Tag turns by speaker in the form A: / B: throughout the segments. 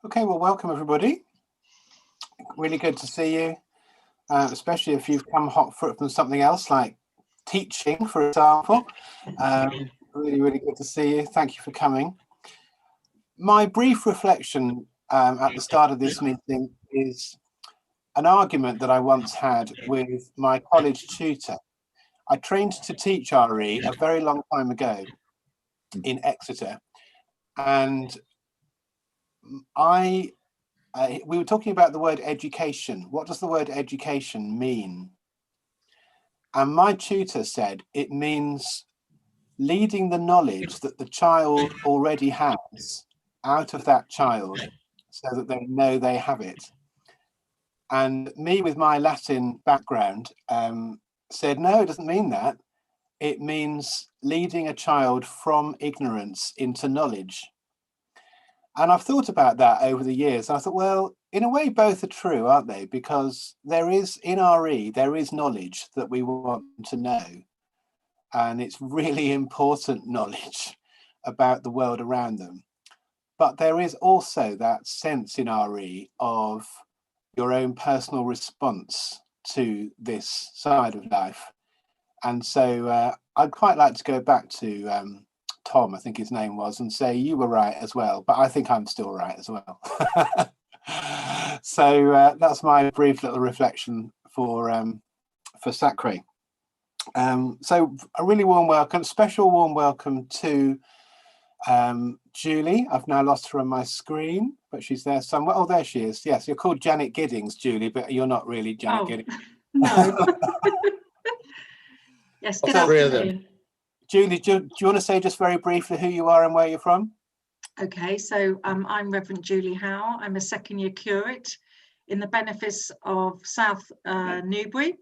A: Okay, well, welcome everybody. Really good to see you, especially if you've come hot from something else like teaching, for example. Really good to see you. Thank you for coming. My brief reflection at the start of this meeting is an argument that I once had with my college tutor. I trained to teach RE a very long time ago in Exeter, and we were talking about the word education. What does the word education mean? And my tutor said it means leading the knowledge that the child already has out of that child so that they know they have it. And me, with my Latin background, said, no, it doesn't mean that. It means leading a child from ignorance into knowledge. And I've thought about that over the years. I thought, well, in a way, both are true, aren't they? Because there is, in RE, there is knowledge that we want to know. And it's really important knowledge about the world around them. But there is also that sense in RE of your own personal response to this side of life. And so I'd quite like to go back to Tom, I think his name was, and say you were right as well, but I think I'm still right as well. So that's my brief little reflection for Sacre. So a really warm welcome, special warm welcome to Julie. I've now lost her on my screen, but she's there somewhere. Oh, there she is. Yes, you're called Janet Giddings, Julie, but you're not really Janet Giddings.
B: No. Yes, good afternoon.
A: Julie, do you want to say just very briefly who you are and where you're from?
B: Okay, so I'm Reverend Julie Howe. I'm a second year curate in the benefice of South Newbury,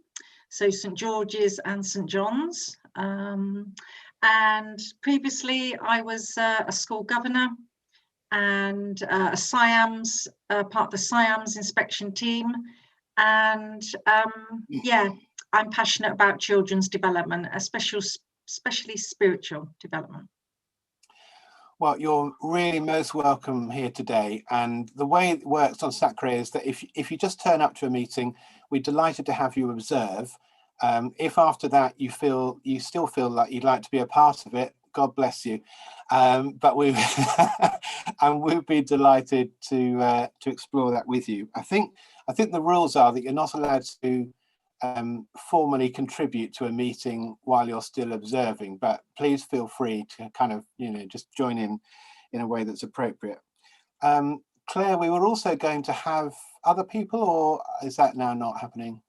B: so St George's and St John's. And previously I was a school governor and a SIAMS, part of the SIAMS inspection team. And yeah, I'm passionate about children's development, especially spiritual development.
A: Well, you're really most welcome here today. And the way it works on Sacre is that if you just turn up to a meeting, we're delighted to have you observe. If after that you still feel like you'd like to be a part of it, God bless you. But we and we'll be delighted to explore that with you. I think the rules are that you're not allowed to formally contribute to a meeting while you're still observing, but please feel free to kind of, just join in a way that's appropriate. Claire, we were also going to have other people, or is that now not happening?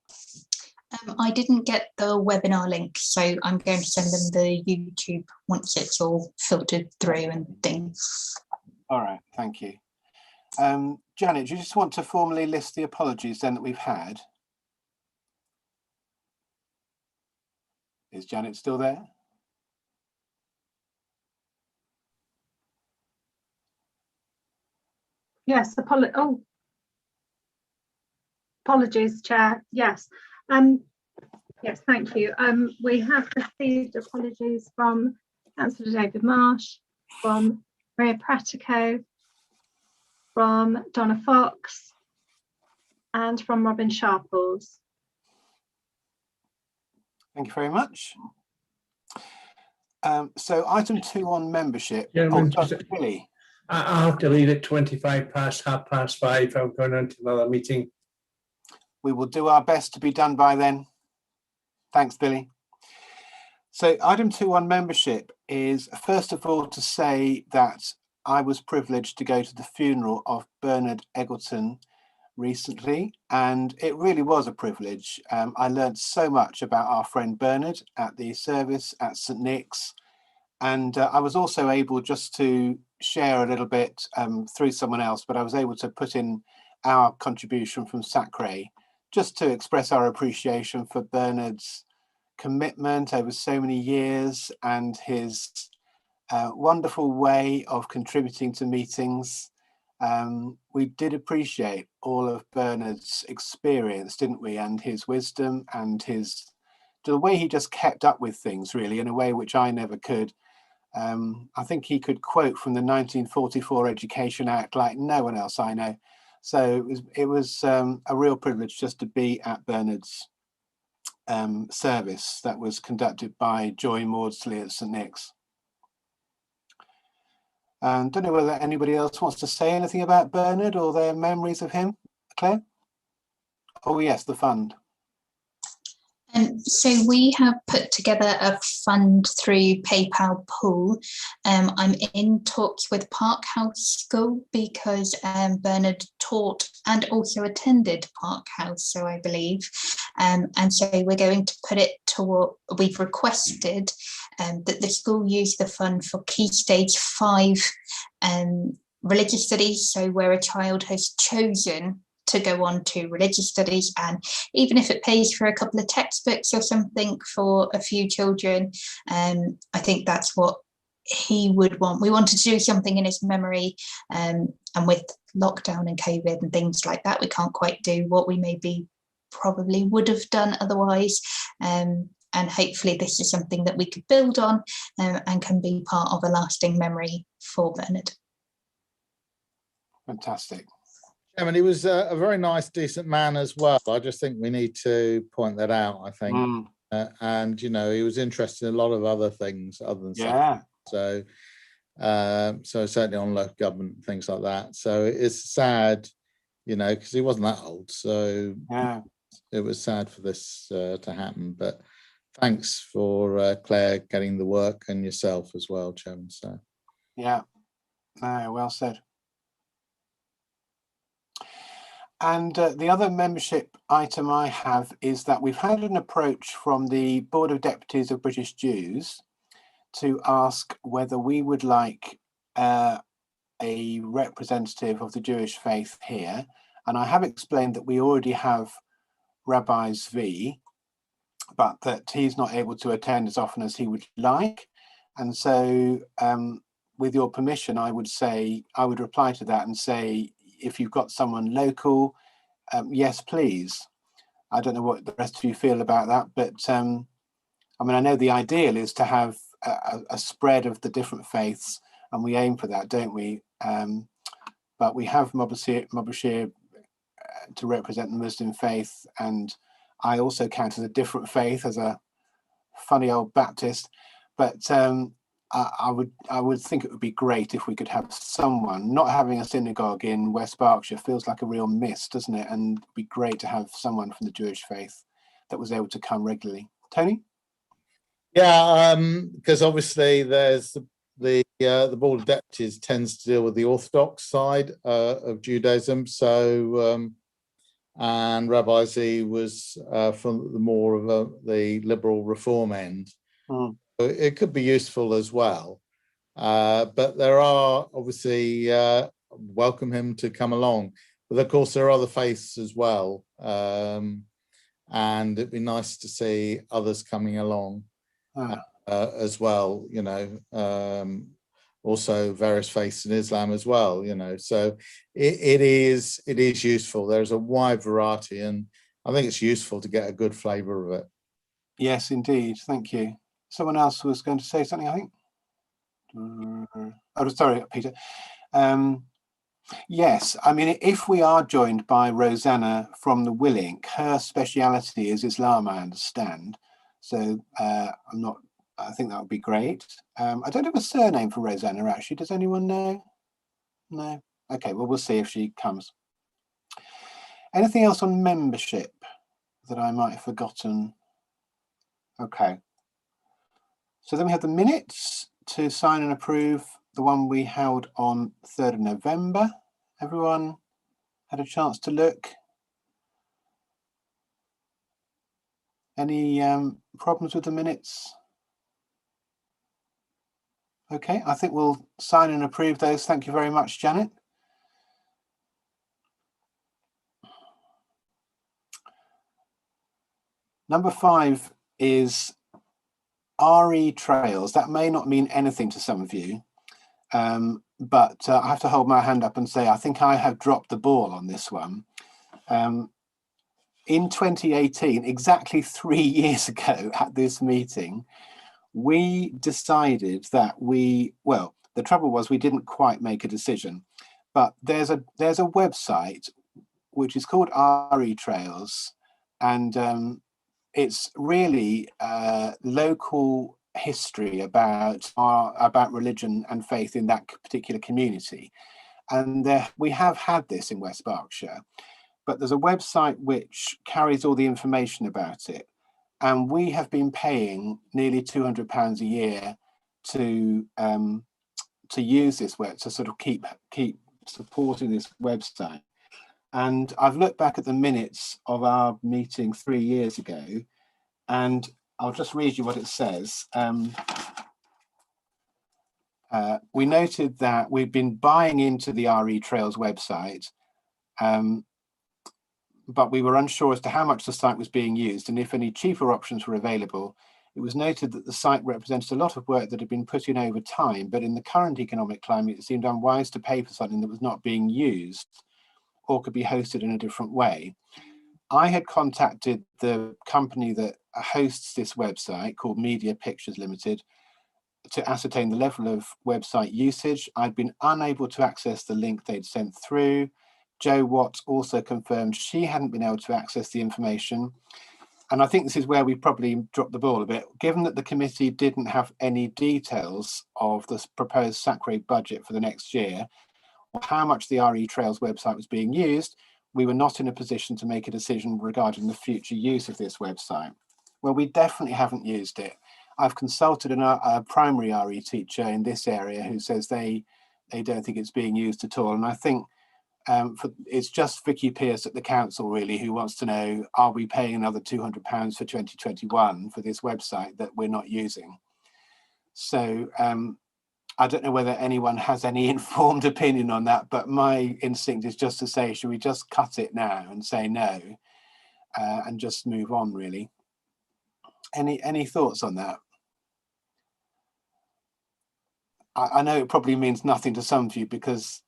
C: I didn't get the webinar link, so I'm going to send them the YouTube once it's all filtered through and things.
A: All right, thank you. Janet, do you just want to formally list the apologies then that we've had? Is Janet still there?
D: Yes, apologies, Chair. Yes. Yes, thank you. We have received apologies from Councillor David Marsh, from Maria Pratico, from Donna Fox, and from Robin Sharples.
A: Thank you very much. So item 2 on membership.
E: Yeah,
A: Billy.
E: I have to leave at 25 past, 5:30. I'm going on to another meeting.
A: We will do our best to be done by then. Thanks, Billy. So item 2 on membership is, first of all, to say that I was privileged to go to the funeral of Bernard Eggleton recently, and it really was a privilege. I learned so much about our friend Bernard at the service at St Nick's, and I was also able just to share a little bit through someone else, but I was able to put in our contribution from Sacre just to express our appreciation for Bernard's commitment over so many years and his wonderful way of contributing to meetings. We did appreciate all of Bernard's experience, didn't we? And his wisdom and the way he just kept up with things, really, in a way which I never could. I think he could quote from the 1944 Education Act like no one else I know. So it was a real privilege just to be at Bernard's service that was conducted by Joy Maudsley at St Nick's. Don't know whether anybody else wants to say anything about Bernard or their memories of him. Claire? Oh yes, the fund.
C: So we have put together a fund through PayPal pool. I'm in talks with Park House School because Bernard taught and also attended Park House, so I believe. And so we're going to put it toward, we've requested that the school use the fund for Key Stage 5 religious studies, so where a child has chosen to go on to religious studies, and even if it pays for a couple of textbooks or something for a few children, I think that's what he would want. We wanted to do something in his memory, and with lockdown and COVID and things like that, we can't quite do what we maybe probably would have done otherwise, and hopefully this is something that we could build on and can be part of a lasting memory for Bernard.
A: Fantastic.
F: Chairman, he was a very nice, decent man as well. I just think we need to point that out, I think. And, you know, he was interested in a lot of other things other than
A: Yeah.
F: so certainly on local government and things like that. So it's sad, you know, because he wasn't that old. So
A: yeah,
F: it was sad for this to happen. But thanks for Claire getting the work and yourself as well, Chairman. So
A: yeah, no, well said. And the other membership item I have is that we've had an approach from the Board of Deputies of British Jews to ask whether we would like a representative of the Jewish faith here. And I have explained that we already have Rabbi Zvi, but that he's not able to attend as often as he would like. And so with your permission, I would reply to that and say, if you've got someone local, yes, please. I don't know what the rest of you feel about that, but I mean, I know the ideal is to have a spread of the different faiths, and we aim for that, don't we? But we have Mobashir to represent the Muslim faith, and I also count as a different faith, as a funny old Baptist. But I would think it would be great if we could have someone. Not having a synagogue in West Berkshire feels like a real miss, doesn't it? And it'd be great to have someone from the Jewish faith that was able to come regularly. Tony?
F: Yeah, because obviously there's the Board of Deputies tends to deal with the Orthodox side of Judaism. So and Rabbi Z was from the more of the liberal reform end. It could be useful as well, but there are obviously welcome him to come along, but of course there are other faiths as well, and it'd be nice to see others coming along as well, you know, also various faiths in Islam as well, you know, so it is useful. There's a wide variety, and I think it's useful to get a good flavour of it.
A: Yes, indeed. Thank you. Someone else was going to say something, I think. Oh, sorry, Peter. Yes, I mean, if we are joined by Rosanna from the Willink, her speciality is Islam, I understand. So I think that would be great. I don't have a surname for Rosanna, actually. Does anyone know? No? Okay, well, we'll see if she comes. Anything else on membership that I might have forgotten? Okay. So then we have the minutes to sign and approve, the one we held on 3rd of November. Everyone had a chance to look? Any problems with the minutes? Okay, I think we'll sign and approve those. Thank you very much, Janet. Number 5 is RE Trails. That may not mean anything to some of you, but I have to hold my hand up and say I think I have dropped the ball on this one. In 2018, exactly 3 years ago at this meeting, we decided that well, the trouble was we didn't quite make a decision, but there's a website which is called RE Trails, and it's really local history about religion and faith in that particular community. And we have had this in West Berkshire, but there's a website which carries all the information about it. And we have been paying nearly £200 a year to use this web, to sort of keep supporting this website. And I've looked back at the minutes of our meeting 3 years ago, and I'll just read you what it says. We noted that we've been buying into the RE Trails website, but we were unsure as to how much the site was being used and if any cheaper options were available. It was noted that the site represented a lot of work that had been put in over time, but in the current economic climate, it seemed unwise to pay for something that was not being used or could be hosted in a different way. I had contacted the company that hosts this website, called Media Pictures Limited, to ascertain the level of website usage. I'd been unable to access the link they'd sent through. Jo Watts also confirmed she hadn't been able to access the information. And I think this is where we probably dropped the ball a bit. Given that the committee didn't have any details of the proposed SACRE budget for the next year, or how much the RE Trails website was being used, we were not in a position to make a decision regarding the future use of this website. Well, we definitely haven't used it. I've consulted a primary RE teacher in this area who says they don't think it's being used at all. And I think it's just Vicky Pearce at the council really who wants to know, are we paying another £200 for 2021 for this website that we're not using? So I don't know whether anyone has any informed opinion on that, but my instinct is just to say, should we just cut it now and say no and just move on really? Any thoughts on that? I know it probably means nothing to some of you because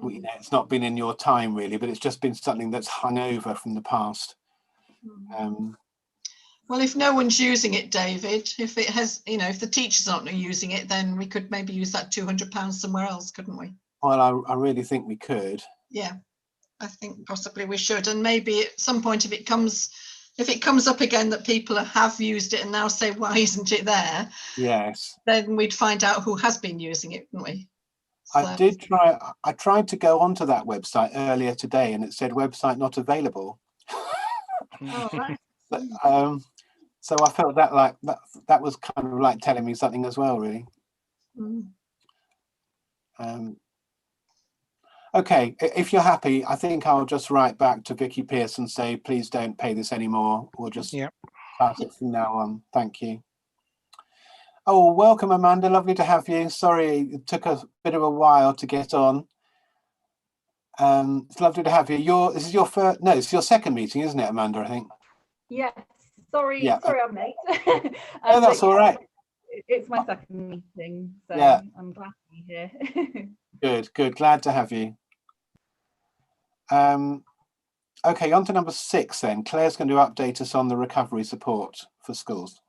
A: it's not been in your time really, but it's just been something that's hung over from the past.
G: Well, if no one's using it, David, if it has, if the teachers aren't using it, then we could maybe use that £200 somewhere else, couldn't we?
A: Well, I really think we could.
G: Yeah, I think possibly we should. And maybe at some point, if it comes up again that people have used it and now say, why isn't it there?
A: Yes.
G: Then we'd find out who has been using it, wouldn't we? So.
A: I tried to go onto that website earlier today and it said website not available.
G: Oh, right.
A: But, so I felt that that was kind of like telling me something as well, really. Okay, if you're happy, I think I'll just write back to Vicky Pearce and say, please don't pay this anymore. We'll just start it from now on. Thank you. Oh, welcome, Amanda. Lovely to have you. Sorry, it took a bit of a while to get on. It's lovely to have you. This is your first, no, it's your second meeting, isn't it, Amanda, I think?
H: Yes. Sorry,
A: yeah.
H: Sorry I'm late.
A: No, that's all right.
H: It's my second meeting, so
A: yeah.
H: I'm glad to be here.
A: Good. Glad to have you. Okay, on to number 6 then. Claire's going to update us on the recovery support for schools.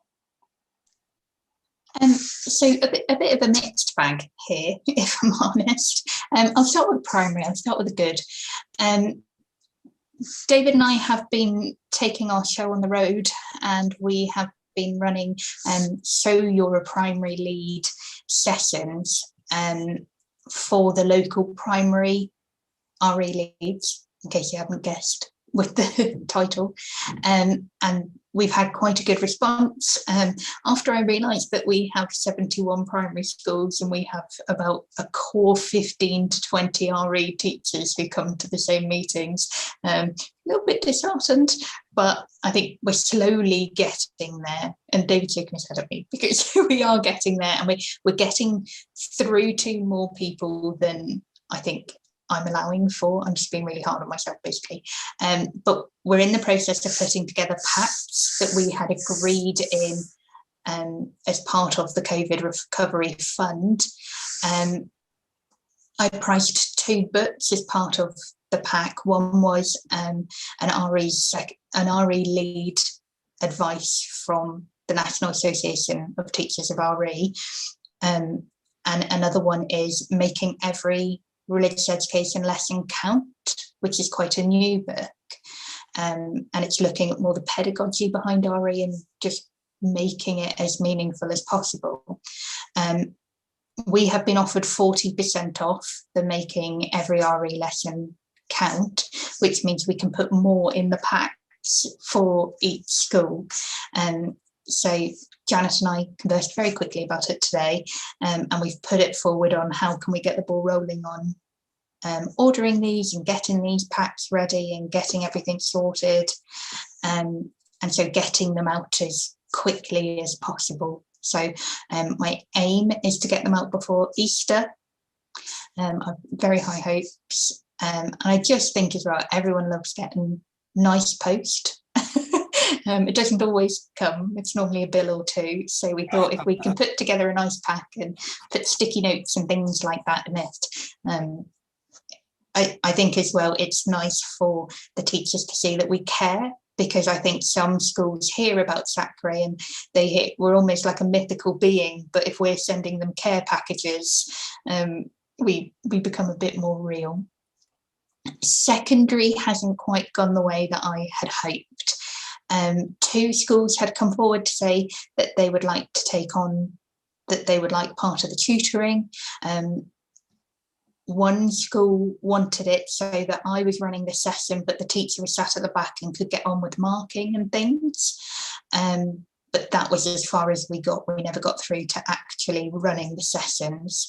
C: So a bit of a mixed bag here, if I'm honest. I'll start with primary. I'll start with the good. David and I have been taking our show on the road, and we have been running So You're a Primary Lead sessions for the local primary RE leads, in case you haven't guessed with the title, and we've had quite a good response. After I realised that we have 71 primary schools and we have about a core 15 to 20 RE teachers who come to the same meetings, a little bit disheartened, but I think we're slowly getting there. And David's shaking his head at me because we are getting there, and we're getting through to more people than I think I'm allowing for. I'm just being really hard on myself, basically. But we're in the process of putting together packs that we had agreed in as part of the COVID Recovery Fund. I priced 2 books as part of the pack. One was an RE lead advice from the National Association of Teachers of RE. And another one is making every religious education lesson count, which is quite a new book. And it's looking at more the pedagogy behind RE and just making it as meaningful as possible. We have been offered 40% off the making every RE lesson count, which means we can put more in the packs for each school. So Janet and I conversed very quickly about it today, and we've put it forward on how can we get the ball rolling on ordering these and getting these packs ready and getting everything sorted, and so getting them out as quickly as possible. So my aim is to get them out before Easter. I've very high hopes, and I just think as well, everyone loves getting nice post. It doesn't always come, it's normally a bill or two, so we thought if we can put together a nice pack and put sticky notes and things like that in it, I think as well it's nice for the teachers to see that we care, because I think some schools hear about Sacre and we're almost like a mythical being, but if we're sending them care packages, we become a bit more real. Secondary hasn't quite gone the way that I had hoped. 2 schools had come forward to say that they would like to take on, that they would like part of the tutoring. One school wanted it so that I was running the session, but the teacher was sat at the back and could get on with marking and things. But that was as far as we got. We never got through to actually running the sessions.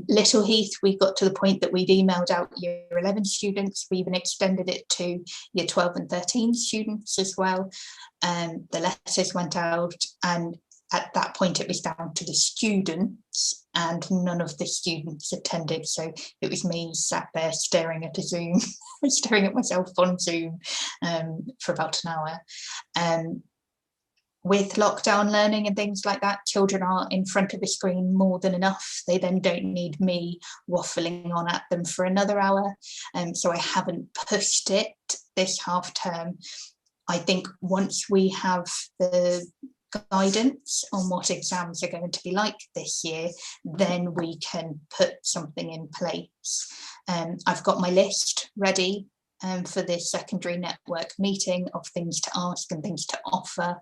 C: Little Heath, we got to the point that we'd emailed out year 11 students. We even extended it to year 12 and 13 students as well. The letters went out, and at that point it was down to the students, and none of the students attended. So it was me sat there staring at a Zoom, staring at myself on Zoom for about an hour. With lockdown learning and things like that, children are in front of the screen more than enough. They then don't need me waffling on at them for another hour. So I haven't pushed it this half term. I think once we have the guidance on what exams are going to be like this year, then we can put something in place. I've got my list ready for this secondary network meeting of things to ask and things to offer.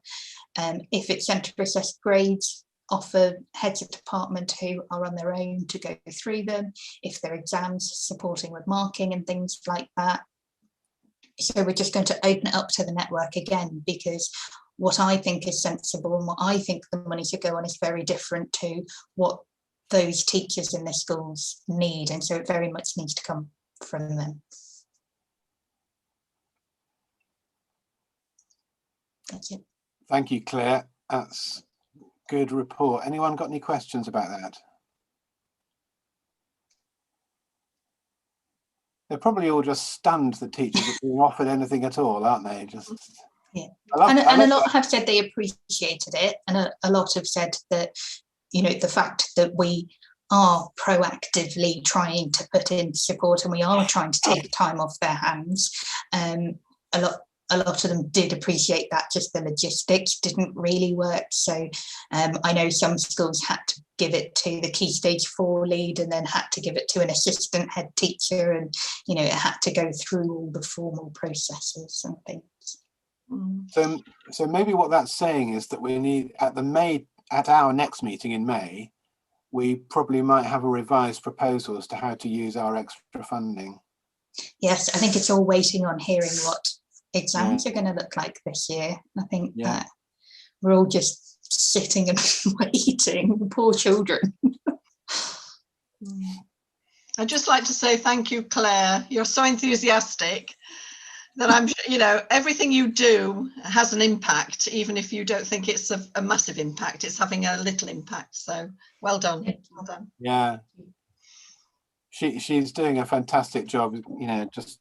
C: If it's centre assessed grades, offer heads of department who are on their own to go through them. If they're exams, supporting with marking and things like that. So we're just going to open it up to the network again, because what I think is sensible and what I think the money should go on is very different to what those teachers in the schools need. And so it very much needs to come from them. That's it.
A: Thank you, Claire. That's a good report. Anyone got any questions about that? They're probably all just stunned, the teachers, are being offered anything at all, aren't they? Just
C: yeah. And a lot have said they appreciated it, and a lot have said that, you know, the fact that we are proactively trying to put in support and we are trying to take time off their hands, a lot of them did appreciate that. Just the logistics didn't really work. So I know some schools had to give it to the Key Stage 4 lead and then had to give it to an assistant head teacher, and you know, it had to go through all the formal processes and things.
A: So maybe what that's saying is that we need at our next meeting in May, we probably might have a revised proposal as to how to use our extra funding.
C: Yes, I think it's all waiting on hearing what exams are going to look like this year. I think that we're all just sitting and waiting, poor children.
G: I'd just like to say thank you, Claire. You're so enthusiastic that I'm, you know, everything you do has an impact, even if you don't think it's a massive impact, it's having a little impact. So well done. Well done.
A: Yeah. She's doing a fantastic job, you know, just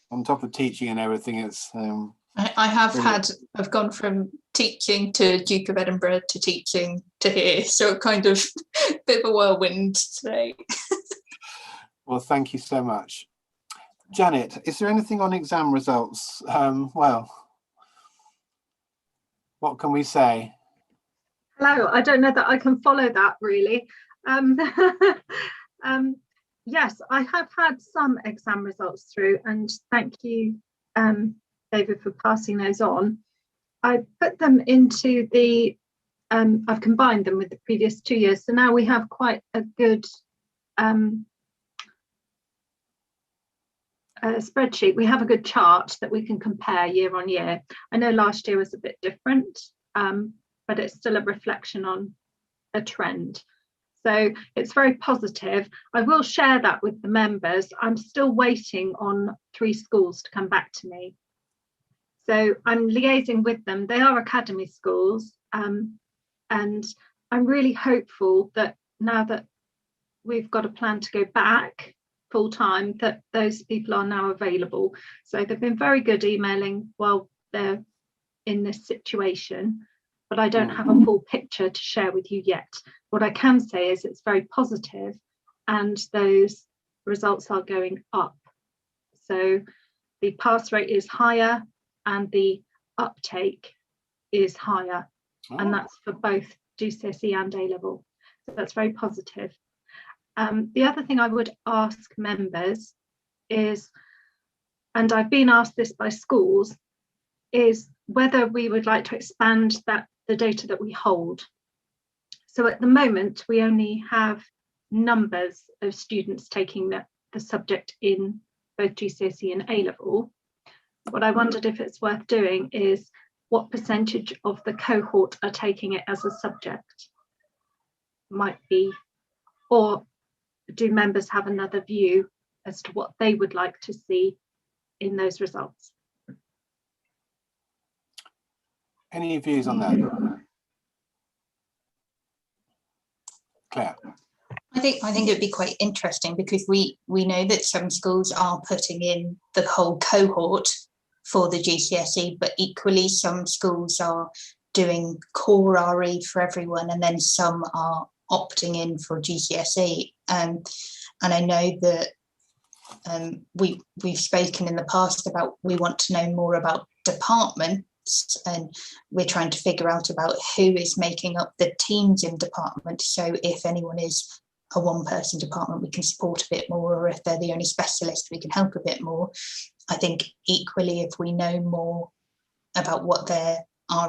A: on top of teaching and everything. It's
C: I have brilliant. I've gone from teaching to Duke of Edinburgh to teaching to here, so kind of a bit of a whirlwind today.
A: Well, thank you so much. Janet, is there anything on exam results? Well, what can we say?
D: Hello, I don't know that I can follow that really. Yes, I have had some exam results through, and thank you, David, for passing those on. I put them into the, I've combined them with the previous 2 years, so now we have quite a good spreadsheet. We have a good chart that we can compare year on year. I know last year was a bit different, but it's still a reflection on a trend. So it's very positive. I will share that with the members. I'm still waiting on 3 schools to come back to me. So I'm liaising with them. They are academy schools. And I'm really hopeful that now that we've got a plan to go back full time, that those people are now available. So they've been very good emailing while they're in this situation, but I don't have a full picture to share with you yet. What I can say is it's very positive and those results are going up. So the pass rate is higher and the uptake is higher. And that's for both GCSE and A-level. So that's very positive. The other thing I would ask members is, and I've been asked this by schools, is whether we would like to expand the data that we hold. So at the moment, we only have numbers of students taking the subject in both GCSE and A-level. What I wondered if it's worth doing is what percentage of the cohort are taking it as a subject. Might be, or do members have another view as to what they would like to see in those results?
A: Any views on that? Claire?
C: I think it would be quite interesting because we know that some schools are putting in the whole cohort for the GCSE, but equally some schools are doing core RE for everyone, and then some are opting in for GCSE. And I know that we've spoken in the past about we want to know more about departments, and we're trying to figure out about who is making up the teams in departments. So if anyone is a one-person department, we can support a bit more, or if they're the only specialist, we can help a bit more. I think equally, if we know more about what their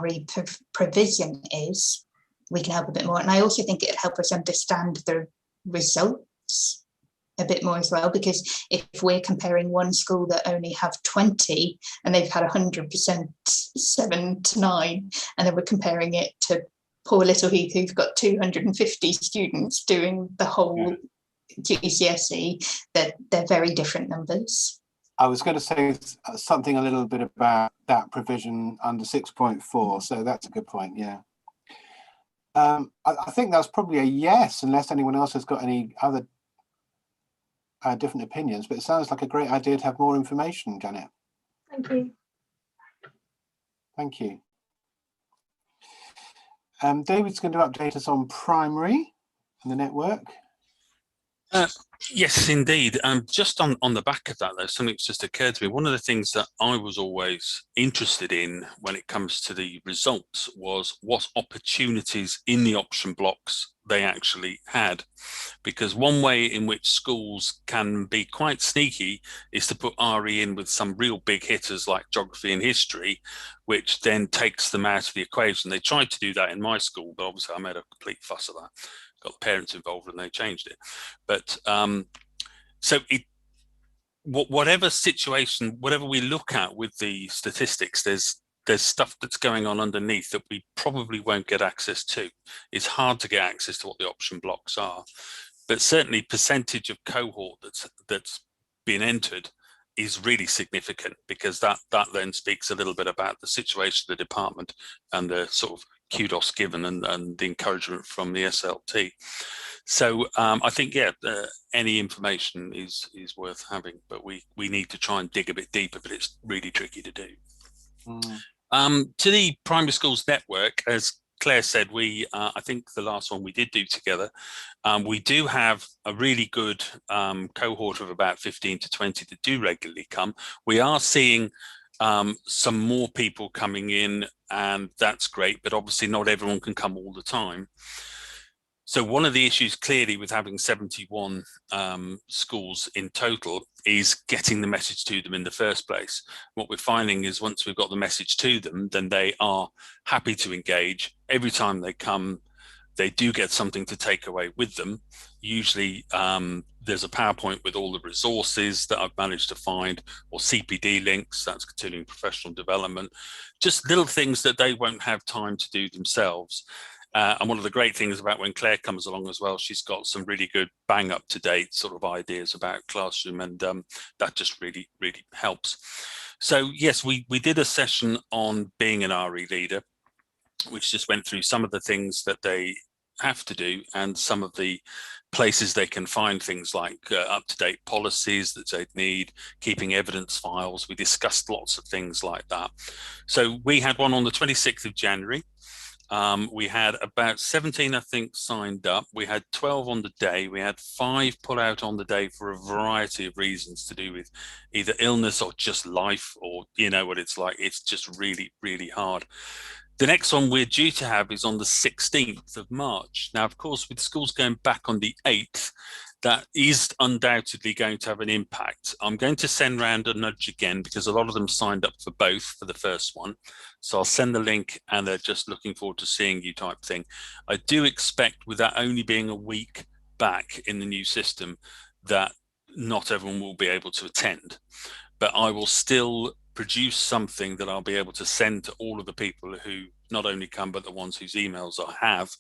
C: RE provision is, we can help a bit more. And I also think it'd help us understand the results a bit more as well, because if we're comparing one school that only have 20 and they've had 100% 7 to 9, and then we're comparing it to poor Little Heath, who've got 250 students doing the whole GCSE, they're very different numbers.
A: I was going to say something a little bit about that provision under 6.4, so that's a good point, yeah. I think that's probably a yes, unless anyone else has got any other different opinions, but it sounds like a great idea to have more information, Janet.
D: Thank you.
A: Thank you. David's going to update us on primary and the network.
I: Yes, indeed. Just on the back of that, though, something that's just occurred to me. One of the things that I was always interested in when it comes to the results was what opportunities in the option blocks they actually had. Because one way in which schools can be quite sneaky is to put RE in with some real big hitters like geography and history, which then takes them out of the equation. They tried to do that in my school, but obviously I made a complete fuss of that. Got the parents involved and they changed it. But so whatever situation, whatever we look at with the statistics, there's stuff that's going on underneath that we probably won't get access to. It's hard to get access to what the option blocks are, but certainly percentage of cohort that's been entered is really significant, because that then speaks a little bit about the situation of the department and the sort of kudos given and the encouragement from the SLT. So I think, yeah, any information is worth having, but we need to try and dig a bit deeper, but it's really tricky to do. To the primary schools network, as Claire said, I think the last one we did do together, we do have a really good cohort of about 15 to 20 that do regularly come. We are seeing some more people coming in, and that's great, but obviously not everyone can come all the time. So one of the issues clearly with having 71 schools in total is getting the message to them in the first place. What we're finding is once we've got the message to them, then they are happy to engage. Every time they come, they do get something to take away with them. Usually there's a PowerPoint with all the resources that I've managed to find, or CPD links, that's continuing professional development, just little things that they won't have time to do themselves. And one of the great things about when Claire comes along as well, she's got some really good bang up to date sort of ideas about classroom, and that just really, really helps. So yes, we did a session on being an RE leader, which just went through some of the things that they have to do and some of the places they can find things like up-to-date policies that they need, keeping evidence files. We discussed lots of things like that. So we had one on the 26th of January. We had about 17, I think, signed up. We had 12 on the day. We had 5 put out on the day for a variety of reasons to do with either illness or just life, or you know what it's like. It's just really, really hard. The next one we're due to have is on the 16th of March. Now, of course, with schools going back on the 8th, that is undoubtedly going to have an impact. I'm going to send round a nudge again because a lot of them signed up for both for the first one. So I'll send the link and they're just looking forward to seeing you type thing. I do expect, with that only being a week back in the new system, that not everyone will be able to attend. But I will still produce something that I'll be able to send to all of the people who not only come, but the ones whose emails I have,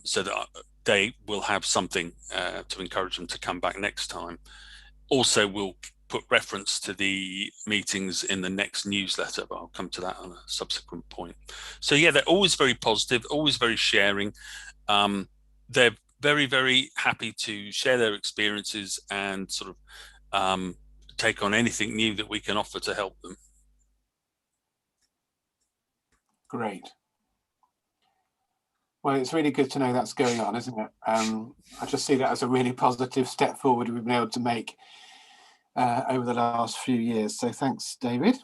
I: so that they will have something to encourage them to come back next time. Also, we'll put reference to the meetings in the next newsletter, but I'll come to that on a subsequent point. So yeah, they're always very positive, always very sharing. They're very, very happy to share their experiences and sort of take on anything new that we can offer to help them.
A: Great. Well, it's really good to know that's going on, isn't it? I just see that as a really positive step forward we've been able to make over the last few years. So thanks, David.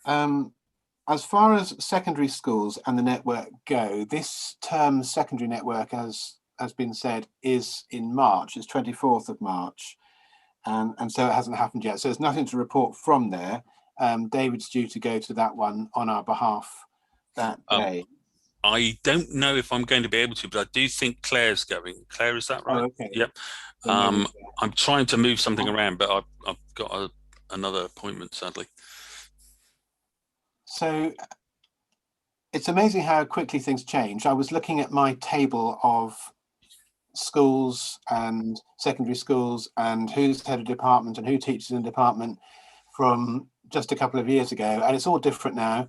A: As far as secondary schools and the network go, this term's secondary network, as has been said, is in March. It's 24th of March. And so it hasn't happened yet. So there's nothing to report from there. David's due to go to that one on our behalf that day.
I: I don't know if I'm going to be able to, but I do think Claire's going. Claire, is that right?
A: Oh, okay.
I: Yep. I'm trying to move something around, but I've got another appointment, sadly.
A: So it's amazing how quickly things change. I was looking at my table of schools and secondary schools and who's head of department and who teaches in department from just a couple of years ago, and it's all different now.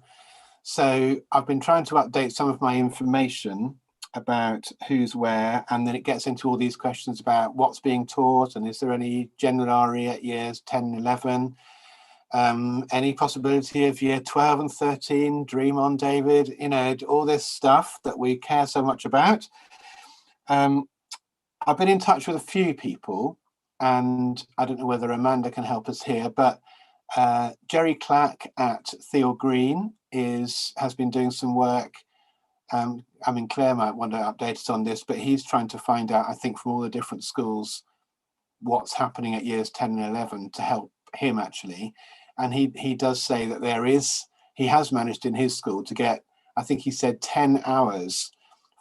A: So I've been trying to update some of my information about who's where, and then it gets into all these questions about what's being taught and is there any general RE at years 10 and 11, any possibility of year 12 and 13, dream on, David, you know, all this stuff that we care so much about. I've been in touch with a few people, and I don't know whether Amanda can help us here, but Jerry Clack at Theo Green has been doing some work. I mean, Claire might want to update us on this, but he's trying to find out, I think, from all the different schools, what's happening at years 10 and 11 to help him, actually. And he does say that he has managed in his school to get, I think he said 10 hours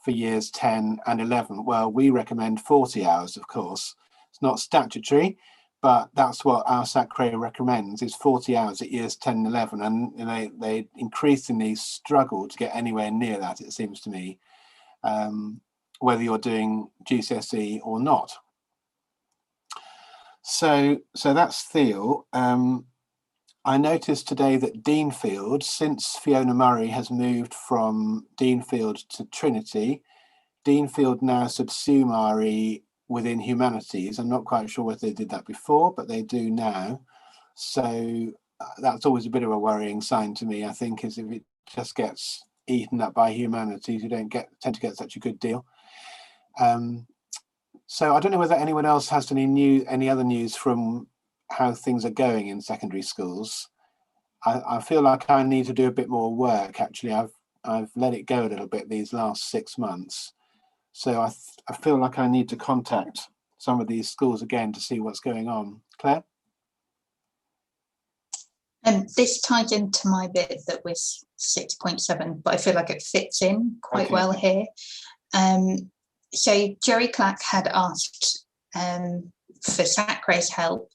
A: for years 10 and 11. Well, we recommend 40 hours, of course. It's not statutory, but that's what our SACRE recommends, is 40 hours at years 10 and 11. And they increasingly struggle to get anywhere near that, it seems to me, whether you're doing GCSE or not. So that's Theo. I noticed today that Deanfield, since Fiona Murray has moved from Deanfield to Trinity, Deanfield now subsume RE within humanities. I'm not quite sure whether they did that before, but they do now. So that's always a bit of a worrying sign to me, I think, is if it just gets eaten up by humanities, you don't tend to get such a good deal. So I don't know whether anyone else has any other news from how things are going in secondary schools. I feel like I need to do a bit more work. Actually, I've let it go a little bit these last 6 months, so I feel like I need to contact some of these schools again to see what's going on. Claire?
C: This ties into my bit that was 6.7, but I feel like it fits in quite well here. So Jerry Clack had asked for Sacre's help,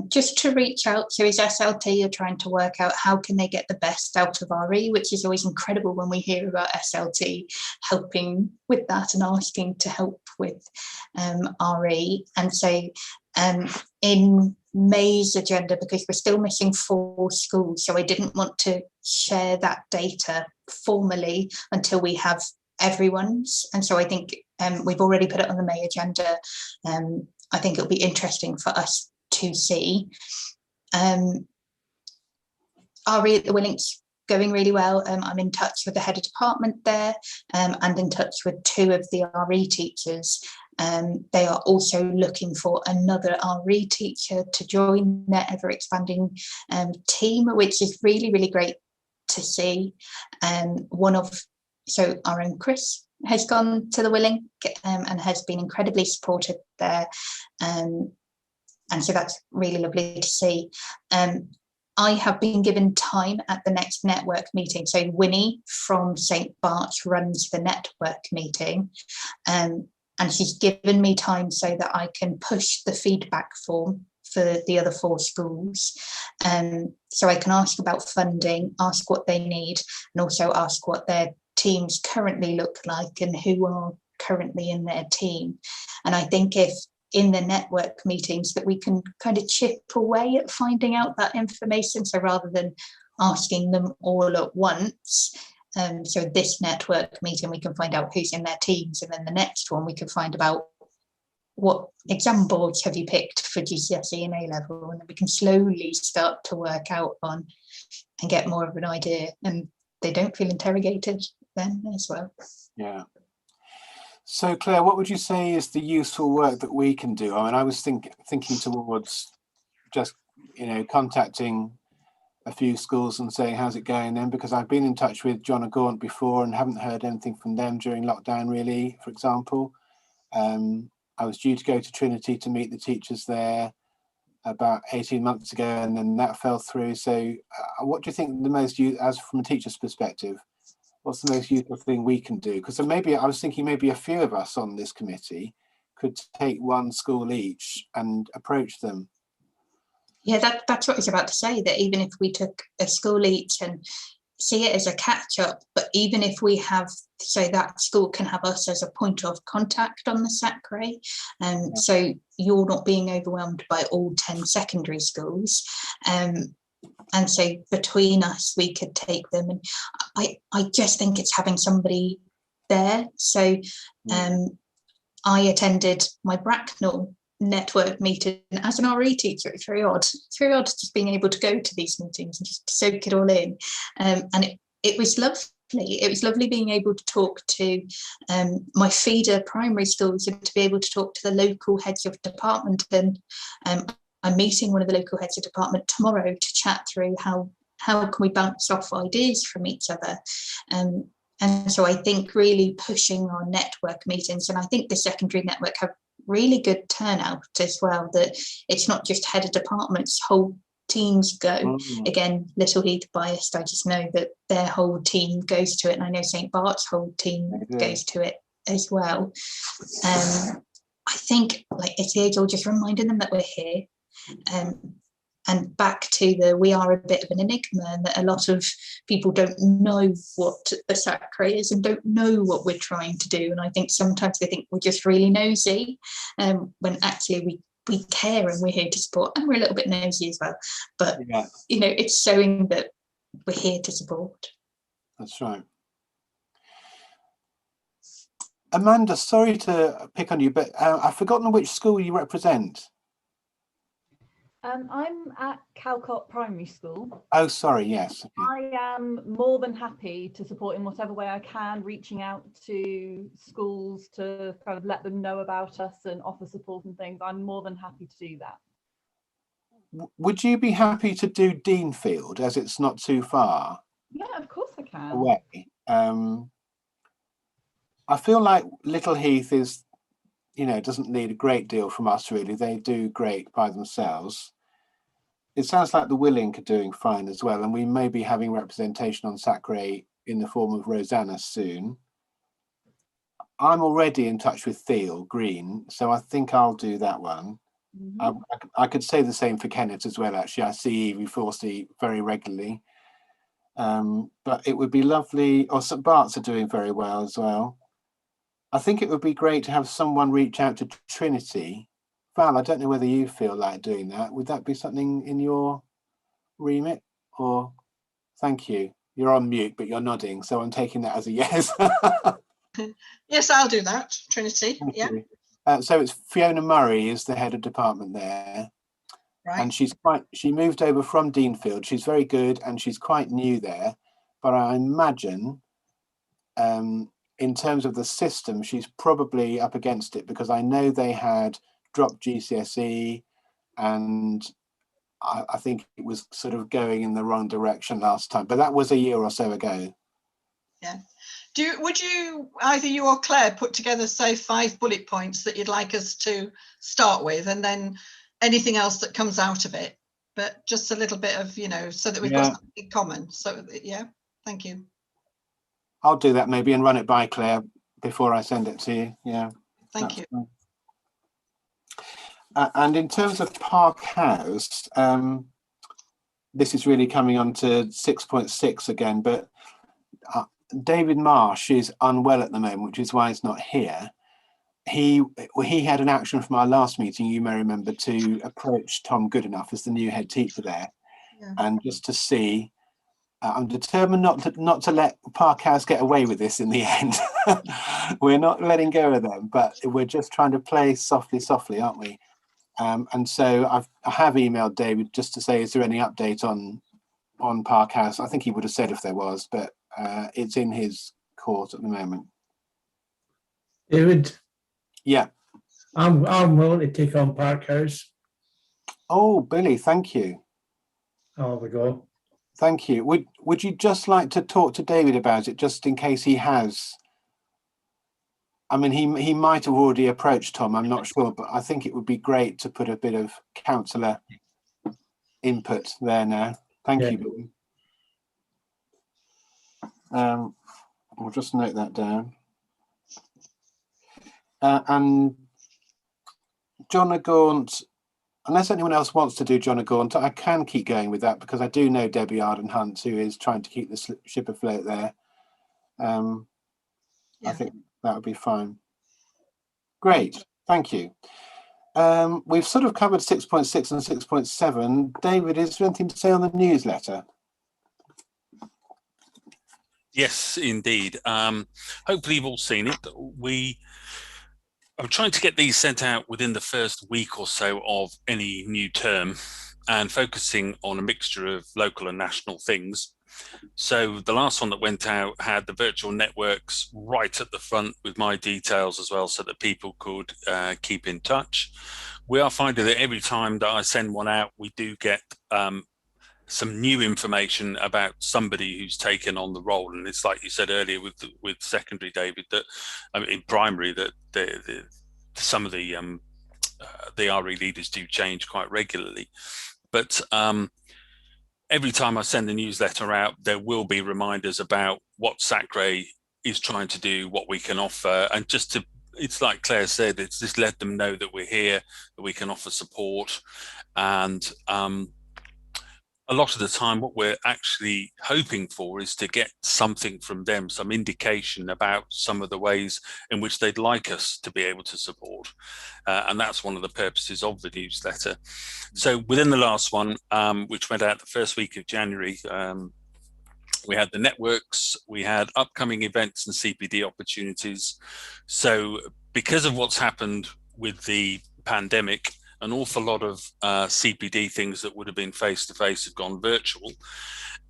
C: just to reach out to his SLT are trying to work out how can they get the best out of RE, which is always incredible when we hear about SLT helping with that and asking to help with RE. And so in May's agenda, because we're still missing 4 schools, so I didn't want to share that data formally until we have everyone's, and so I think we've already put it on the May agenda. I think it'll be interesting for us to see. RE at the Willings going really well. I'm in touch with the head of department there, and in touch with 2 of the RE teachers. They are also looking for another RE teacher to join their ever expanding team, which is really, really great to see. So our own Chris has gone to the Willing and has been incredibly supportive there. And so that's really lovely to see. I have been given time at the next network meeting. So Winnie from St. Bart's runs the network meeting. And she's given me time so that I can push the feedback form for the other 4 schools. So I can ask about funding, ask what they need, and also ask what their teams currently look like and who are currently in their team. And I think if in the network meetings that we can kind of chip away at finding out that information, so rather than asking them all at once, so this network meeting we can find out who's in their teams, and then the next one we can find about what exam boards have you picked for GCSE and A-level, and then we can slowly start to work out on and get more of an idea, and they don't feel interrogated then as well.
A: Yeah. So Claire, what would you say is the useful work that we can do? I mean, I was thinking towards just, contacting a few schools and saying, how's it going then? Because I've been in touch with John and Gaunt before and haven't heard anything from them during lockdown, really, for example. I was due to go to Trinity to meet the teachers there about 18 months ago, and then that fell through. So what do you think the most, as from a teacher's perspective, what's the most useful thing we can do? Because maybe I was thinking maybe a few of us on this committee could take 1 school each and approach them.
C: Yeah, that's what I was about to say, that even if we took a school each and see it as a catch-up, but even if we have, so that school can have us as a point of contact on the Sacre, so you're not being overwhelmed by all 10 secondary schools. And so between us, we could take them. And I just think it's having somebody there. So I attended my Bracknell network meeting as an RE teacher. It's very odd. It's very odd just being able to go to these meetings and just soak it all in. And it was lovely. It was lovely being able to talk to my feeder primary schools and to be able to talk to the local heads of department. And I'm meeting one of the local heads of department tomorrow to chat through how can we bounce off ideas from each other. And so I think really pushing our network meetings, and I think the secondary network have really good turnout as well, that it's not just head of departments, whole teams go. Again, Little Heath biased, I just know that their whole team goes to it, and I know St. Bart's whole team goes to it as well. I think it's the age old, just reminding them that we're here. And back to we are a bit of an enigma, and that a lot of people don't know what the Sacre is and don't know what we're trying to do. And I think sometimes they think we're just really nosy, when actually we care and we're here to support, and we're a little bit nosy as well. But it's showing that we're here to support.
A: That's right. Amanda, sorry to pick on you, but I've forgotten which school you represent.
H: I'm at Calcott Primary School.
A: Oh, sorry, yes. Okay.
H: I am more than happy to support in whatever way I can, reaching out to schools to kind of let them know about us and offer support and things. I'm more than happy to do that.
A: would you be happy to do Deanfield, as it's not too far
H: Yeah, of course I can.
A: away? I feel like Little Heath is, doesn't need a great deal from us, really. They do great by themselves. It sounds like the Willink are doing fine as well, and we may be having representation on Sacre in the form of Rosanna soon. I'm already in touch with Theo Green, so I think I'll do that one.
H: Mhm.
A: I could say the same for Kennett as well, actually. I see Evie Forsey very regularly. But it would be lovely, or St Bart's are doing very well as well. I think it would be great to have someone reach out to Trinity. Val, I don't know whether you feel like doing that. Would that be something in your remit? Or thank you. You're on mute, but you're nodding, so I'm taking that as a yes.
G: Yes, I'll do that, Trinity.
A: Thank
G: Yeah,
A: you. So it's Fiona Murray is the head of department there, and
G: right.
A: she moved over from Deanfield. She's very good, and she's quite new there. But I imagine, in terms of the system, she's probably up against it, because I know they had dropped GCSE, and I think it was sort of going in the wrong direction last time. But that was a year or so ago.
G: Yeah. Would you, either you or Claire, put together, say, 5 bullet points that you'd like us to start with, and then anything else that comes out of it, but just a little bit of, so that we've got something in common. So yeah, thank you.
A: I'll do that maybe and run it by Claire before I send it to you. Yeah.
G: Thank you.
A: And in terms of Park House, this is really coming on to 6.6 again, but David Marsh is unwell at the moment, which is why he's not here. He had an action from our last meeting, you may remember, to approach Tom Goodenough as the new head teacher there, and just to see. I'm determined not to let Park House get away with this in the end. We're not letting go of them, but we're just trying to play softly, aren't we? And so I have emailed David just to say, is there any update on Park House? I think he would have said if there was, but it's in his court at the moment.
E: David?
A: Yeah.
E: I'm willing to take on Park House.
A: Oh, Billy, thank you.
E: There we go.
A: Thank you. Would you just like to talk to David about it, just in case he has? I mean, he might have already approached Tom, I'm not sure, but I think it would be great to put a bit of councillor input there now. Thank you, Billy. I'll just note that down. And John O'Gaunt, unless anyone else wants to do John O'Gaunt, I can keep going with that, because I do know Debbie Arden Hunt, who is trying to keep the ship afloat there. I think that would be fine. Great, thank you. We've sort of covered 6.6 and 6.7. David, is there anything to say on the newsletter?
I: Yes, indeed. Hopefully you've all seen it. I'm trying to get these sent out within the first week or so of any new term, and focusing on a mixture of local and national things. So the last one that went out had the virtual networks right at the front with my details as well, so that people could keep in touch. We are finding that every time that I send one out, we do get some new information about somebody who's taken on the role. And it's like you said earlier with secondary, David, that in primary, that some of the RE leaders do change quite regularly. But every time I send a newsletter out, there will be reminders about what Sacre is trying to do, what we can offer, and just to, it's like Claire said, it's just let them know that we're here, that we can offer support. And a lot of the time, what we're actually hoping for is to get something from them, some indication about some of the ways in which they'd like us to be able to support. And that's one of the purposes of the newsletter. So within the last one, which went out the first week of January, we had the networks, we had upcoming events and CPD opportunities. So because of what's happened with the pandemic, an awful lot of CPD things that would have been face-to-face have gone virtual.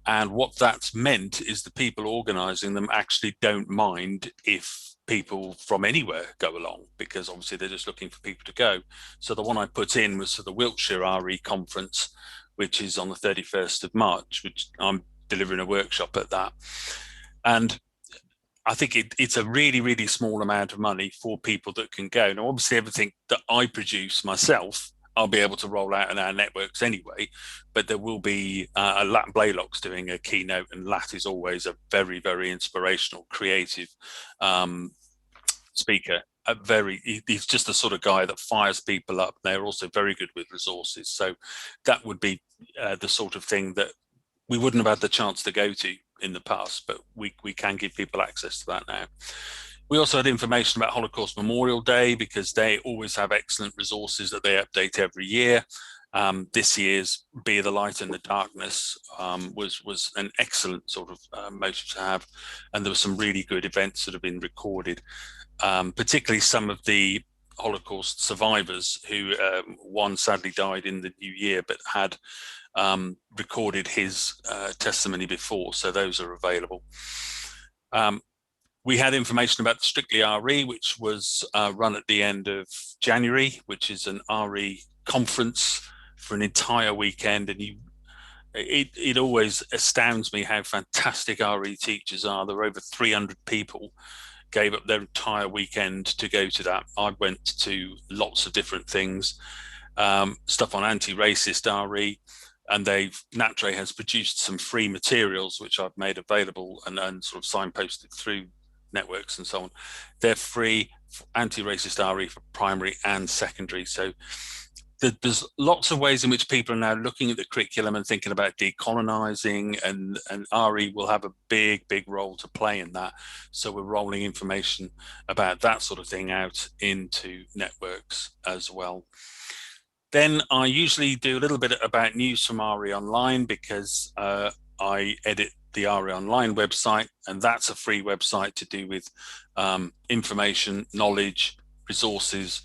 I: And what that's meant is the people organising them actually don't mind if people from anywhere go along, because obviously they're just looking for people to go. So the one I put in was for the Wiltshire RE conference, which is on the 31st of March, which I'm delivering a workshop at that. And I think it's a really, really small amount of money for people that can go. Now, obviously, everything that I produce myself, I'll be able to roll out in our networks anyway, but there will be Lat Blaylock's doing a keynote, and Lat is always a very, very inspirational, creative speaker. He's just the sort of guy that fires people up. They're also very good with resources. So that would be the sort of thing that we wouldn't have had the chance to go to in the past, but we can give people access to that now. We also had information about Holocaust Memorial Day, because they always have excellent resources that they update every year. This year's Be the Light in the Darkness was an excellent sort of motive to have, and there were some really good events that have been recorded, particularly some of the Holocaust survivors who one sadly died in the new year, but had recorded his testimony before, so those are available. We had information about the Strictly RE, which was run at the end of January, which is an RE conference for an entire weekend, and it always astounds me how fantastic RE teachers are. There were over 300 people gave up their entire weekend to go to that. I went to lots of different things, stuff on anti-racist RE, and Natre has produced some free materials which I've made available and sort of signposted through networks and so on. They're free for anti-racist RE for primary and secondary. So there's lots of ways in which people are now looking at the curriculum and thinking about decolonizing, and RE will have a big role to play in that. So we're rolling information about that sort of thing out into networks as well. Then I usually do a little bit about news from RE Online, because I edit the RE Online website, and that's a free website to do with information, knowledge, resources,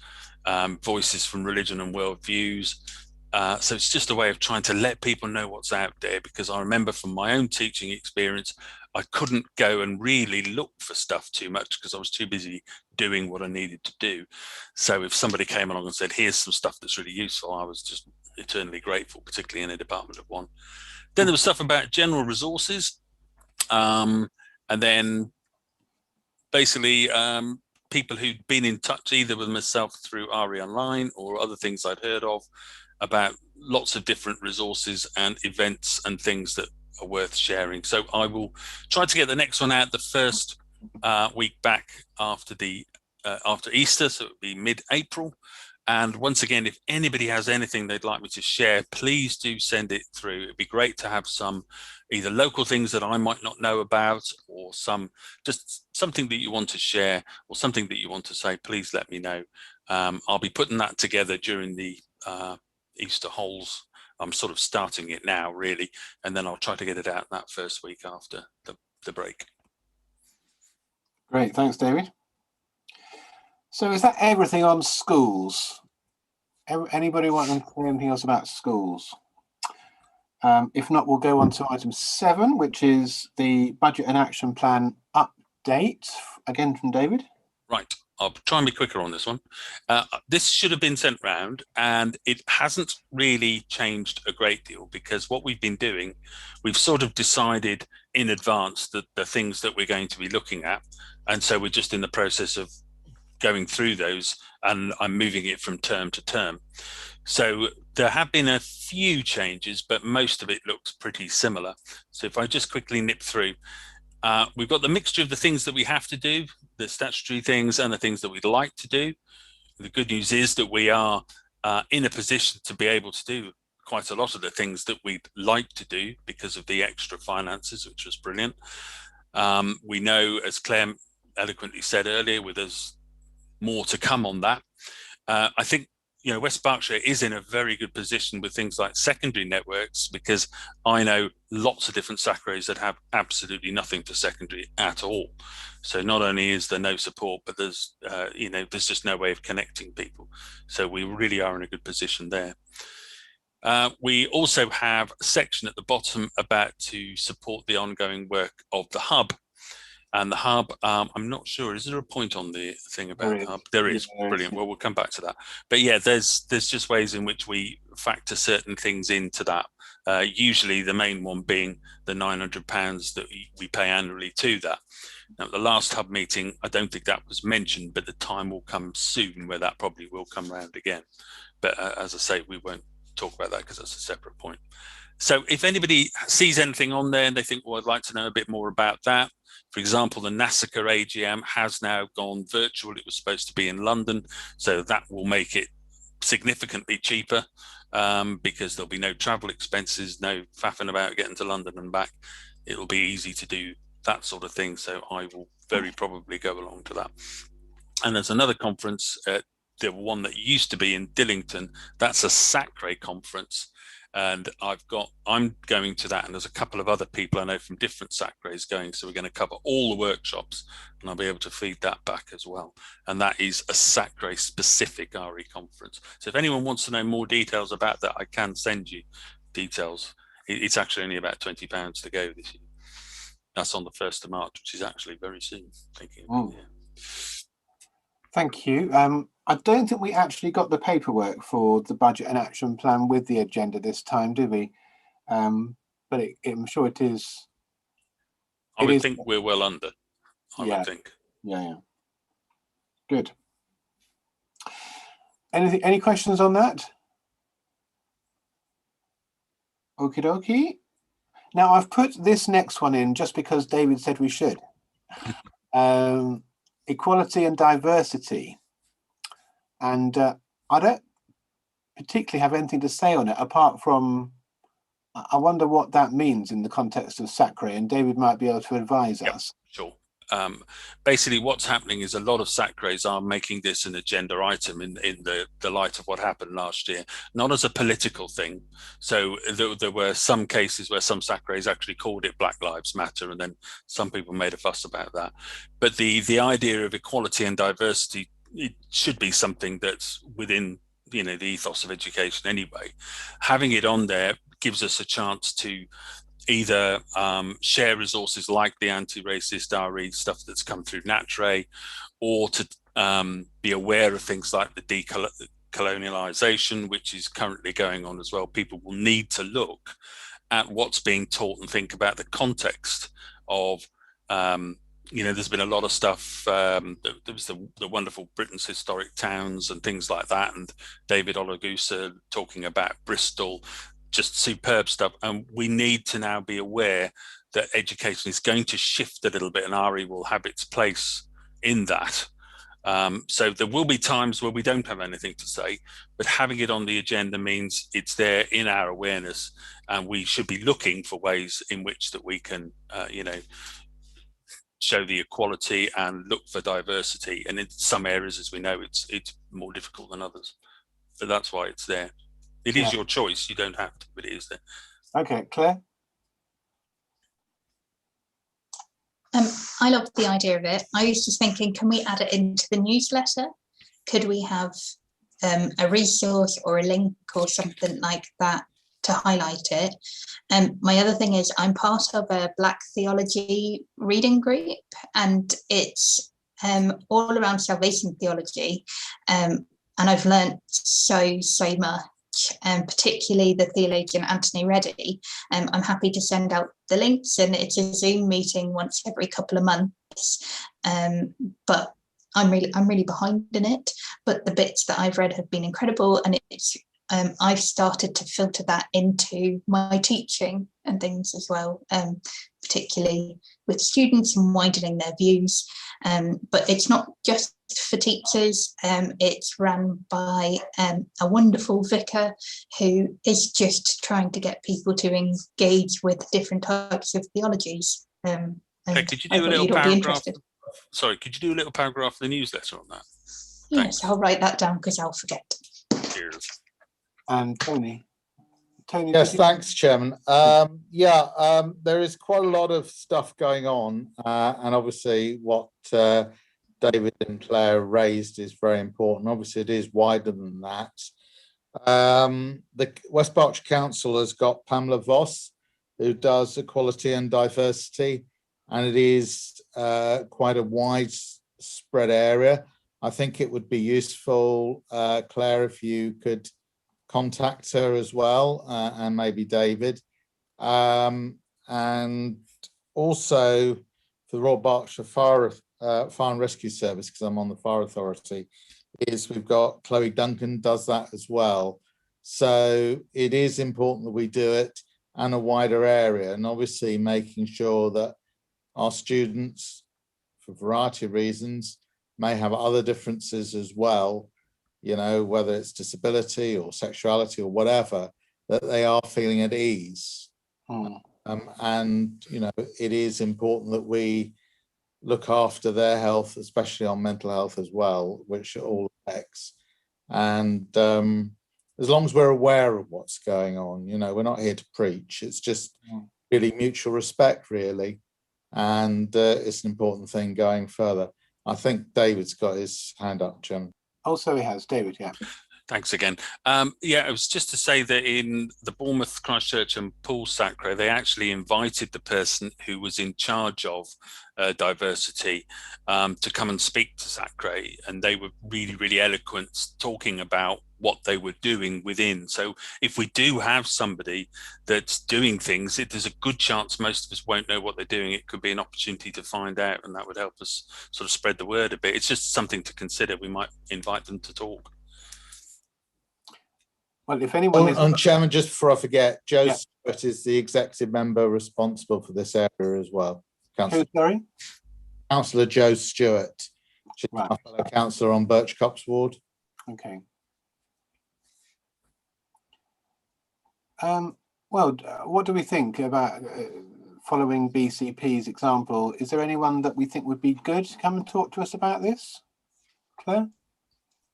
I: voices from religion and worldviews. So it's just a way of trying to let people know what's out there, because I remember from my own teaching experience, I couldn't go and really look for stuff too much because I was too busy doing what I needed to do. So if somebody came along and said, here's some stuff that's really useful, I was just eternally grateful, particularly in a department of one. Then there was stuff about general resources. And then basically people who'd been in touch either with myself through RE Online or other things I'd heard of about lots of different resources and events and things that are worth sharing. So I will try to get the next one out the first week back after Easter, so it would be mid-April. And once again, if anybody has anything they'd like me to share, please do send it through. It'd be great to have some either local things that I might not know about, or just something that you want to share or something that you want to say. Please let me know. I'll be putting that together during the Easter holes. I'm sort of starting it now, really, and then I'll try to get it out that first week after the break.
A: Great, thanks, David. So is that everything on schools? Anybody want to say anything else about schools? If not, we'll go on to item 7, which is the budget and action plan update, again from David.
I: Right, I'll try and be quicker on this one. This should have been sent round, and it hasn't really changed a great deal, because what we've been doing, we've sort of decided in advance that the things that we're going to be looking at, and so we're just in the process of going through those, and I'm moving it from term to term. So there have been a few changes, but most of it looks pretty similar. So if I just quickly nip through, we've got the mixture of the things that we have to do, the statutory things, and the things that we'd like to do. The good news is that we are in a position to be able to do quite a lot of the things that we'd like to do because of the extra finances, which was brilliant. We know, as Claire eloquently said earlier, with us more to come on that. I think, you know, West Berkshire is in a very good position with things like secondary networks, because I know lots of different SACROs that have absolutely nothing for secondary at all. So not only is there no support, but there's, there's just no way of connecting people. So we really are in a good position there. We also have a section at the bottom about to support the ongoing work of the hub. And the hub, I'm not sure, is there a point on the thing about the hub? There is.
A: Yeah,
I: Brilliant. Well, we'll come back to that. But yeah, there's just ways in which we factor certain things into that. Usually the main one being the £900 that we pay annually to that. Now, the last hub meeting, I don't think that was mentioned, but the time will come soon where that probably will come around again. But as I say, we won't talk about that because that's a separate point. So if anybody sees anything on there and they think, well, I'd like to know a bit more about that. For example, the NASICA AGM has now gone virtual. It was supposed to be in London. So that will make it significantly cheaper because there'll be no travel expenses, no faffing about getting to London and back. It'll be easy to do that sort of thing. So I will very probably go along to that. And there's another conference, the one that used to be in Dillington. That's a SACRE conference. And I'm going to that, and there's a couple of other people I know from different SACREs going, so we're going to cover all the workshops, and I'll be able to feed that back as well. And that is a SACRE specific RE conference. So if anyone wants to know more details about that, I can send you details. It's actually only about £20 to go this year. That's on the 1st of March, which is actually very soon. Thinking of it, yeah.
A: Thank you. I don't think we actually got the paperwork for the budget and action plan with the agenda this time, did we? But I'm sure it is.
I: I would think we're well under. I would think.
A: Yeah. Good. Any questions on that? Okie dokie. Now I've put this next one in just because David said we should. Equality and diversity. And I don't particularly have anything to say on it, apart from I wonder what that means in the context of SACRE, and David might be able to advise us.
I: Sure. Basically, what's happening is a lot of SACREs are making this an agenda item in the light of what happened last year, not as a political thing. So there were some cases where some SACREs actually called it Black Lives Matter, and then some people made a fuss about that. But the idea of equality and diversity, it should be something that's within the ethos of education anyway. Having it on there gives us a chance to either share resources like the anti-racist RE stuff that's come through NatRe, or to be aware of things like the decolonialization, which is currently going on as well. People will need to look at what's being taught and think about the context of there's been a lot of stuff. There was the wonderful Britain's Historic Towns and things like that, and David Olagusa talking about Bristol, just superb stuff. And we need to now be aware that education is going to shift a little bit, and RE will have its place in that. So there will be times where we don't have anything to say, but having it on the agenda means it's there in our awareness, and we should be looking for ways in which that we can, show the equality and look for diversity. And in some areas, as we know, it's more difficult than others. But that's why it's there. It is your choice. You don't have to, but it is there.
A: Okay, Claire?
C: I love the idea of it. I was just thinking, can we add it into the newsletter? Could we have a resource or a link or something like that to highlight it? My other thing is I'm part of a Black theology reading group, and it's all around salvation theology. And I've learned so much. Particularly the theologian Anthony Reddy. I'm happy to send out the links, and it's a Zoom meeting once every couple of months. But I'm really behind in it. But the bits that I've read have been incredible, and it's I've started to filter that into my teaching and things as well, particularly with students and widening their views. But it's not just for teachers. It's run by a wonderful vicar who is just trying to get people to engage with different types of theologies.
I: Could you do a little paragraph? Sorry, could you do a little paragraph in the newsletter on that?
C: Yes, I'll write that down because I'll forget.
I: Cheers.
A: And Tony.
F: Yes, thanks, Chairman. There is quite a lot of stuff going on, and obviously what David and Claire raised is very important. Obviously, it is wider than that. The West Berkshire Council has got Pamela Voss, who does equality and diversity, and it is quite a widespread area. I think it would be useful, Claire, if you could contact her as well, and maybe David. And also for the Royal Berkshire Fire and Rescue Service, because I'm on the Fire Authority, is we've got Chloe Duncan does that as well. So it is important that we do it in a wider area, and obviously making sure that our students, for a variety of reasons, may have other differences as well, you know, whether it's disability or sexuality or whatever, that they are feeling at ease. And, you know, it is important that we look after their health, especially on mental health as well, which it all affects. And as long as we're aware of what's going on, you know, we're not here to preach. It's just really mutual respect, really. And it's an important thing going further. I think David's got his hand up, Jim.
A: Also he has, David, yeah.
I: Thanks again. Yeah, it was just to say that in the Bournemouth, Christchurch and Poole Sacre, they actually invited the person who was in charge of diversity to come and speak to Sacre, and they were really, really eloquent talking about what they were doing within. So if we do have somebody that's doing things, there's a good chance most of us won't know what they're doing. It could be an opportunity to find out, and that would help us sort of spread the word a bit. It's just something to consider. We might invite them to talk.
A: Well, if anyone is...
F: And Chairman, just before I forget, Joe Stewart is the executive member responsible for this area as well.
A: Who, sorry?
F: Councillor Joe Stewart, she's my fellow councillor on Birch Copse Ward.
A: Okay. Well, what do we think about following BCP's example? Is there anyone that we think would be good to come and talk to us about this? Claire?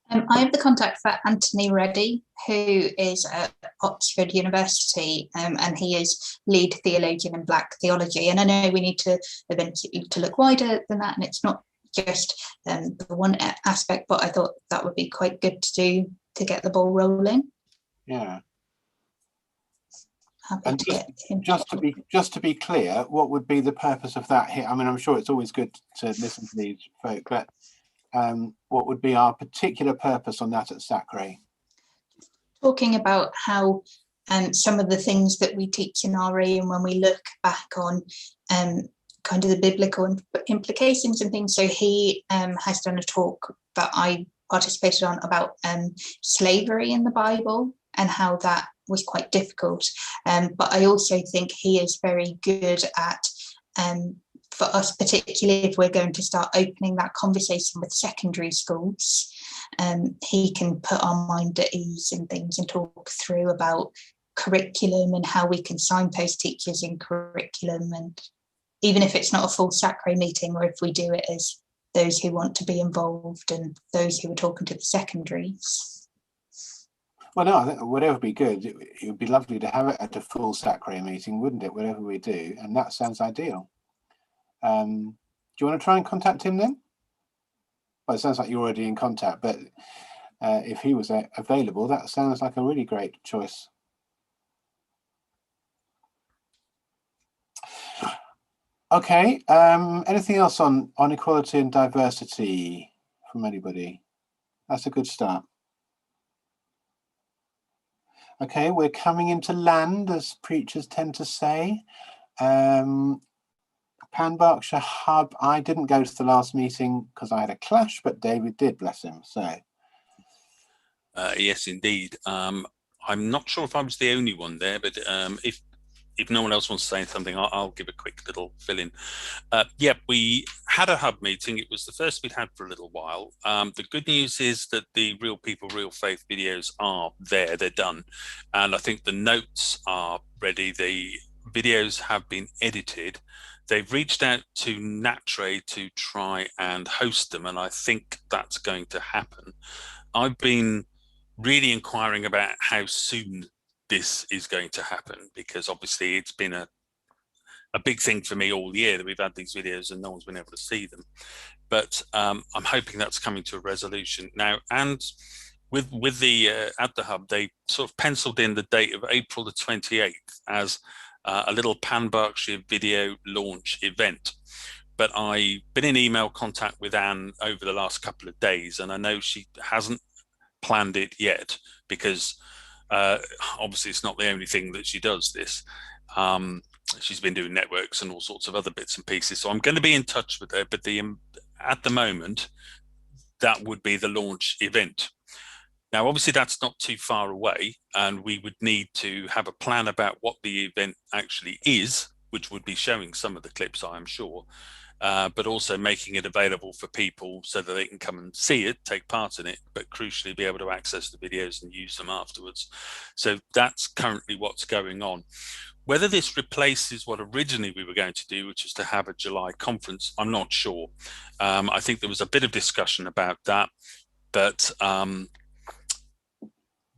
C: I have the contact for Anthony Reddy, who is at Oxford University, and he is lead theologian in Black theology. And I know we need to eventually to look wider than that, and it's not just the one aspect, but I thought that would be quite good to do to get the ball rolling.
A: Yeah.
C: Happy
A: and
C: to get him.
A: Just to be clear, what would be the purpose of that here? I mean, I'm sure it's always good to listen to these folk, but what would be our particular purpose on that at Sacre?
C: Talking about how some of the things that we teach in RE, and when we look back on kind of the biblical implications and things. So he has done a talk that I participated on about slavery in the Bible and how that was quite difficult. But I also think he is very good at for us, particularly if we're going to start opening that conversation with secondary schools, he can put our mind at ease and things and talk through about curriculum and how we can signpost teachers in curriculum. And even if it's not a full Sacre meeting, or if we do it as those who want to be involved and those who are talking to the secondaries.
A: Well, no, I think whatever would be good. It would be lovely to have it at a full Sacre meeting, wouldn't it? Whatever we do, and that sounds ideal. Do you want to try and contact him then? Well, it sounds like you're already in contact, but if he was available, that sounds like a really great choice. Okay, anything else on equality and diversity from anybody? That's a good start. Okay, we're coming into land, as preachers tend to say. Pan Berkshire Hub, I didn't go to the last meeting because I had a clash, but David did, bless him. So
I: yes, indeed. I'm not sure if I was the only one there, but if no one else wants to say something, I'll give a quick little fill-in. Yeah, we had a hub meeting. It was the first we'd had for a little while. The good news is that the Real People, Real Faith videos are there, they're done. And I think the notes are ready. The videos have been edited. They've reached out to Natre to try and host them, and I think that's going to happen. I've been really inquiring about how soon this is going to happen, because obviously it's been a big thing for me all year that we've had these videos and no one's been able to see them. But I'm hoping that's coming to a resolution now. And with the at the hub, they sort of penciled in the date of April the 28th as a little Pan Berkshire video launch event. But I've been in email contact with Anne over the last couple of days, and I know she hasn't planned it yet because obviously it's not the only thing that she does this. She's been doing networks and all sorts of other bits and pieces. So I'm going to be in touch with her, but at the moment, that would be the launch event. Now, obviously, that's not too far away, and we would need to have a plan about what the event actually is, which would be showing some of the clips, I am sure, but also making it available for people so that they can come and see it, take part in it, but crucially be able to access the videos and use them afterwards. So that's currently what's going on. Whether this replaces what originally we were going to do, which is to have a July conference, I'm not sure. I think there was a bit of discussion about that, but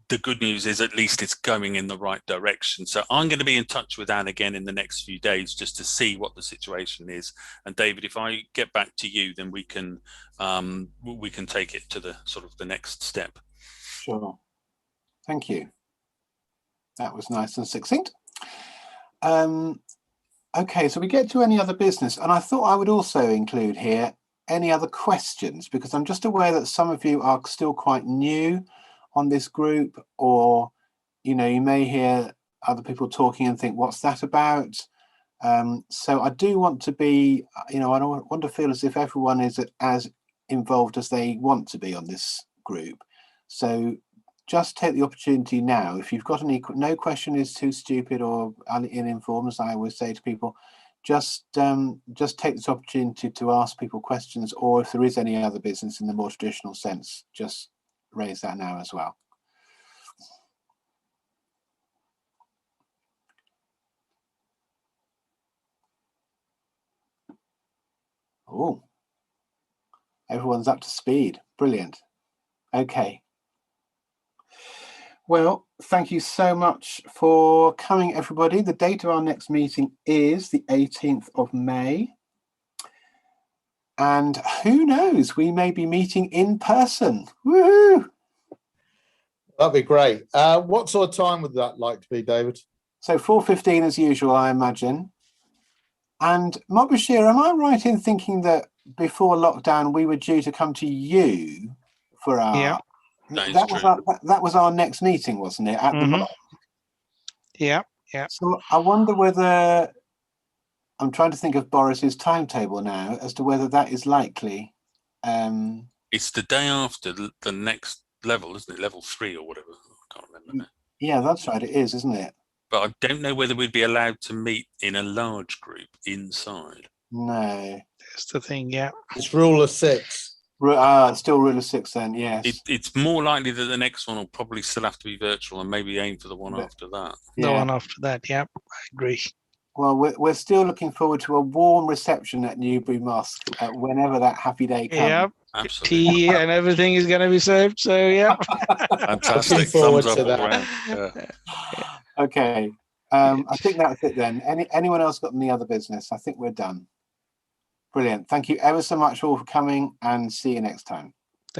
I: the good news is at least it's going in the right direction. So I'm going to be in touch with Anne again in the next few days just to see what the situation is. And David, if I get back to you, then we can take it to the sort of the next step.
A: Sure. Thank you. That was nice and succinct. Okay, so we get to any other business, and I thought I would also include here any other questions, because I'm just aware that some of you are still quite new on this group, or you may hear other people talking and think, what's that about? So I do want to be, I don't want to feel as if everyone is as involved as they want to be on this group. So just take the opportunity now. If you've got no question is too stupid or uninformed, as I always say to people, just take this opportunity to ask people questions, or if there is any other business in the more traditional sense, just raise that now as well. Oh, everyone's up to speed. Brilliant. Okay. Well, thank you so much for coming, everybody. The date of our next meeting is the 18th of May. And who knows, we may be meeting in person. Woohoo!
F: That'd be great. What sort of time would that like to be, David?
A: So 4:15 as usual, I imagine. And Berkshire, am I right in thinking that before lockdown we were due to come to you for our...
J: Yeah.
A: That was our next meeting, wasn't it? At the
J: Yeah.
A: So I wonder whether... I'm trying to think of Boris's timetable now as to whether that is likely.
I: It's the day after the next level, isn't it? Level 3 or whatever. I can't remember now.
A: Yeah, that's right. It is, isn't it?
I: But I don't know whether we'd be allowed to meet in a large group inside.
A: No.
J: That's the thing, yeah.
F: It's rule of 6.
A: Still rule of 6 then, yes.
I: It's more likely that the next one will probably still have to be virtual and maybe aim for the one after that.
J: The one after that, yeah, I agree.
A: Well, we're still looking forward to a warm reception at Newbury Mosque whenever that happy day comes.
J: Yep.
I: Absolutely.
J: Tea and everything is going to be served, so yeah.
I: Fantastic.
F: Forward
I: Thumbs
F: to
I: up
F: that.
I: all round. Yeah.
A: Okay. I think that's it then. Anyone else got any other business? I think we're done. Brilliant. Thank you ever so much all for coming, and see you next time.